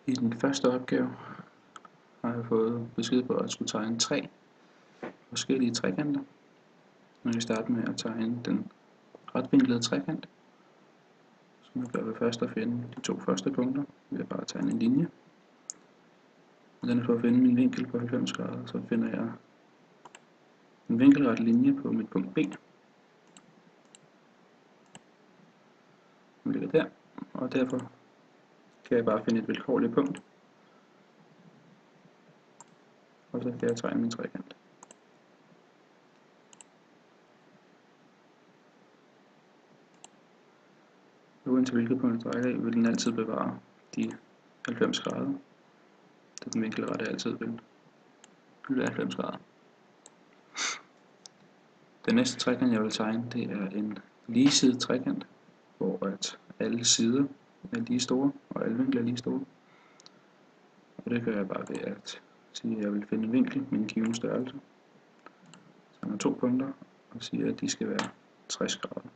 I den første opgave har jeg fået besked på at skulle tegne 3 forskellige trekanter. Nu vil jeg starte med at tegne den retvinklede trekant. Så nu gør vi først at finde de 2 første punkter ved at bare tegne en linje. Og den er for at finde min vinkel på 90 grader, så finder jeg en vinkelret linje på mit punkt B. Den ligger der, og derfor kan jeg bare finde et vilkårligt punkt. Og så kan jeg tegne min trekant. Uanset hvilket punkt jeg drejer af, vil den altid bevare de 90 grader. Så den vinkelrette altid vil være 90 grader. Den næste trekant jeg vil tegne, det er en ligesidet trekant, hvor at alle sider er lige store, og alle vinkler er lige store. Og det gør jeg bare ved at sige, at jeg vil finde en vinkel med en given størrelse. Så jeg har 2 punkter, og siger, at de skal være 60 grader.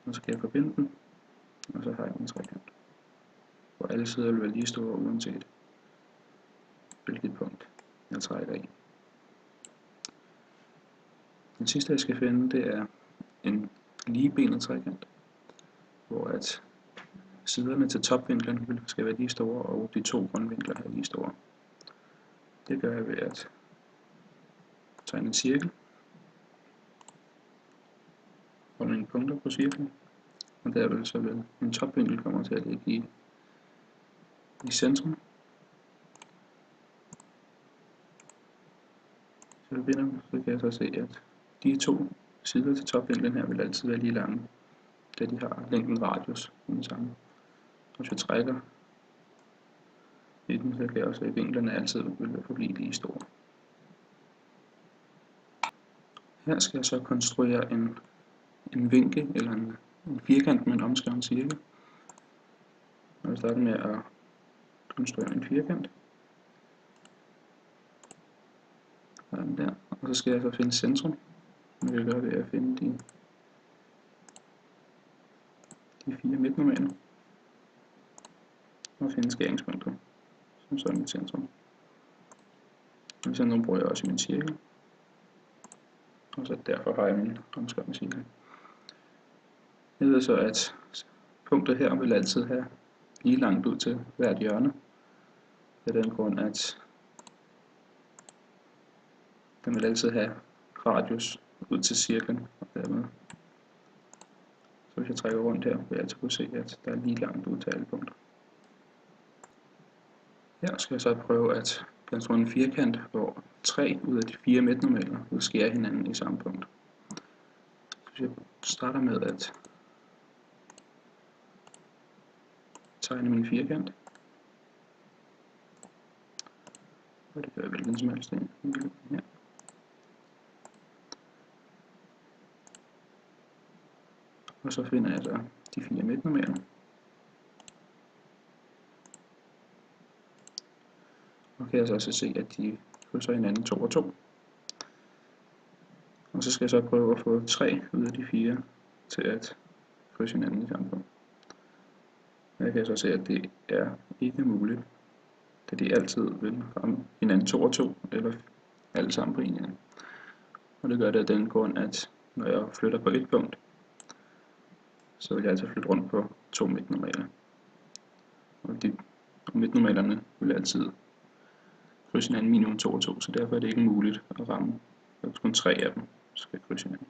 Og så skal jeg forbinde den, og så har jeg en trekant, hvor alle sider vil være lige store, uanset hvilket punkt jeg trækker i. Den sidste jeg skal finde, det er en ligebenet trekant, hvor at siderne til topvinklerne skal være lige store, og de 2 grundvinkler er lige store. Det gør jeg ved at tegne en cirkel, og mine punkter på cirklen, og der vil så vel en topvinkel kommer til at ligge i centrum. Så jeg binder dem, så kan jeg så se, at de 2 sider til topvinklen her vil altid være lige lange, da de har længden radius den samme. Hvis jeg trækker i den, så kan jeg også se, at vinklerne altid vil forblive lige store. Her skal jeg så konstruere en vinkel eller en firkant med en omskåren cirkel. Jeg vil starte med at konstruere en firkant. Den der. Og så skal jeg så finde centrum. Det vil jeg gøre ved at finde de 4 midtnormaler. Og finde skæringspunkter, som så er mit centrum. Og centrum bruger jeg også i min cirkel. Og så derfor har jeg min omskårne cirkel. Jeg ved så, at punktet her vil altid have lige langt ud til hvert hjørne. Af den grund, at den vil altid have radius ud til cirklen. Og dermed, så hvis jeg trækker rundt her, vil jeg altid kunne se, at der er lige langt ud til alle punkter. Her skal jeg så prøve at konstruere en firkant, hvor 3 ud af de 4 midtnormaler vil skære hinanden i samme punkt. Så jeg starter med at tegne min firkant. Og det gør jeg hvilken som helst her. Og så finder jeg så de 4 midtnormaler. Og kan jeg så også se, at de krydser hinanden 2 og 2. Og så skal jeg så prøve at få 3 ud af de 4 til at krydse hinanden i samme punkt. Jeg kan så se, at det er ikke muligt, da de altid vil ramme hinanden 2 og 2, eller alle sammen på en gang. Og det gør det af den grund, at når jeg flytter på et punkt, så vil jeg altså flytte rundt på 2 midtnormaler. Og midtnormalerne vil altid krydse hinanden minimum 2 og 2, så derfor er det ikke muligt at ramme. Der er kun 3 af dem, der skal krydse hinanden.